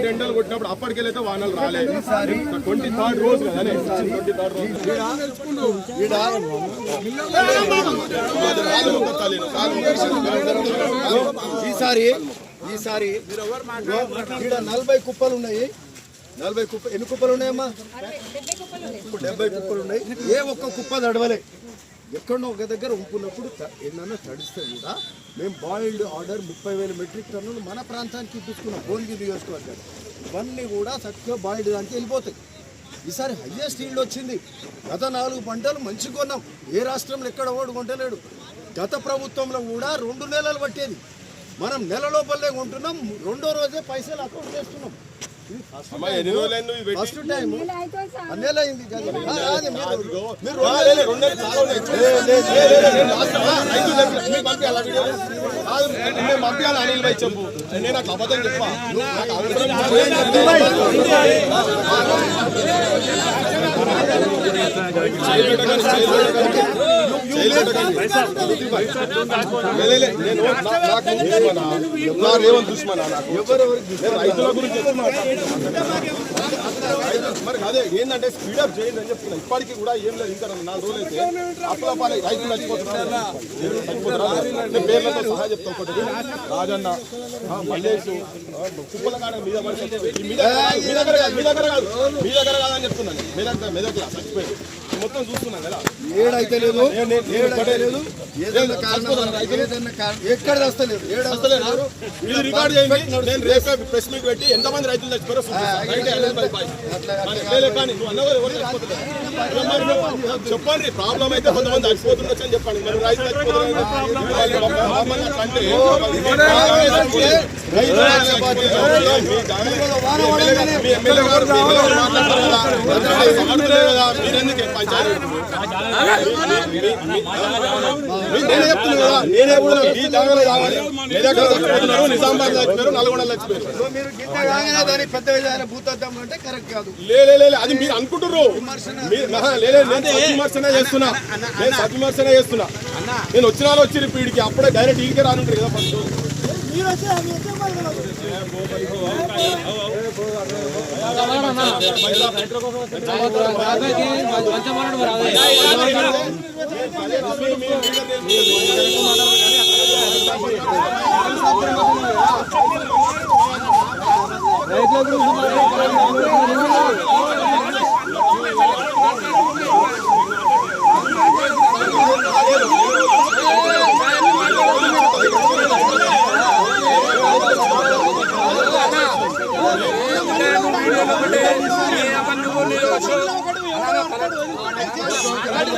టెండర్లు కొట్టినప్పుడు అప్పటికెళ్ళైతే వానలు రాలేదు. 23rd రోజు కదా, 23rd ఈసారి 40 కుప్పలు ఉన్నాయి. 40 కుప్ప ఎన్ని కుప్పలు ఉన్నాయమ్మా? 70 కుప్పలు ఉన్నాయి. ఏ ఒక్క కుప్ప తడవలే. ఎక్కడో ఒక దగ్గర ఉంపున్నప్పుడు ఏమన్నా తడిస్తే కూడా మేము బాయిల్డ్ ఆర్డర్ 30,000 మెట్రిక్ టన్నులు మన ప్రాంతానికి ఇప్పించుకున్నాం. భువనగిరి నియోజకవర్గాలు ఇవన్నీ కూడా చక్కగా బాయిల్డ్ దానికి వెళ్ళిపోతాయి. ఈసారి హయ్యెస్ట్ ఈల్డ్ వచ్చింది. గత 4 పంటలు మంచిగా కొన్నాం. ఏ రాష్ట్రంలో ఎక్కడ ఓడు కొంటలేడు. గత ప్రభుత్వంలో కూడా 2 నెలలు పట్టేది. మనం నెల లోపలే కొంటున్నాం. 2వ రోజే పైసలు అకౌంట్ చేస్తున్నాం. ఫస్ట్ టైం నెల అయింది కదా. పంపించాలి అనిల్ భాయ్ చెప్పు. నేను నాకు అబద్ధం చెప్పా. రైతుల గురించి మరి అదే ఏంటంటే స్పీడప్ చేయండి అని చెప్తున్నా. ఇప్పటికీ కూడా ఏం లేదు. ఇంకా 4 రోజులు అయితే అప్పుల పాలై రైతులు చచ్చిపోతున్నారు. పేర్లతో సహా చెప్తా. ఒకటి రాజన్న, మల్లేష్, కుప్పల కాడ మీ దగ్గర కాదని చెప్తున్నాను. మెదక్లా చచ్చిపోయారు. మొత్తం చూస్తున్నాం కదా. ఏడైతే లేదు, ఎక్కడ వస్తలేదు. ఇది రికార్డ్ చేయండి. నేను రేపే ప్రెస్ మీట్ పెట్టి ఎంతమంది రైతులు చచ్చిపోయారో చెప్పండి. ప్రాబ్లం అయితే కొంతమంది చచ్చిపోతుండొచ్చు అని చెప్పండి. మరి రైతులు నేనే చెప్తున్నా కదా. నేనే కూడా ఈ జాగాలో కావాలి. నిజామాబాద్ చచ్చిపోయారు, నల్గొండలో చచ్చిపోయారు. దాని పెద్ద భూతద్దం అంటే కరెక్ట్ కాదు. లేదు అది మీరు అనుకుంటున్నారు. నేను సద్విమర్శన చేస్తున్నా. నేను వచ్చిన వాళ్ళు వచ్చి వీడికి అప్పుడే డైరెక్ట్ ఈడికే రానుంటారు కదా. ఫస్ట్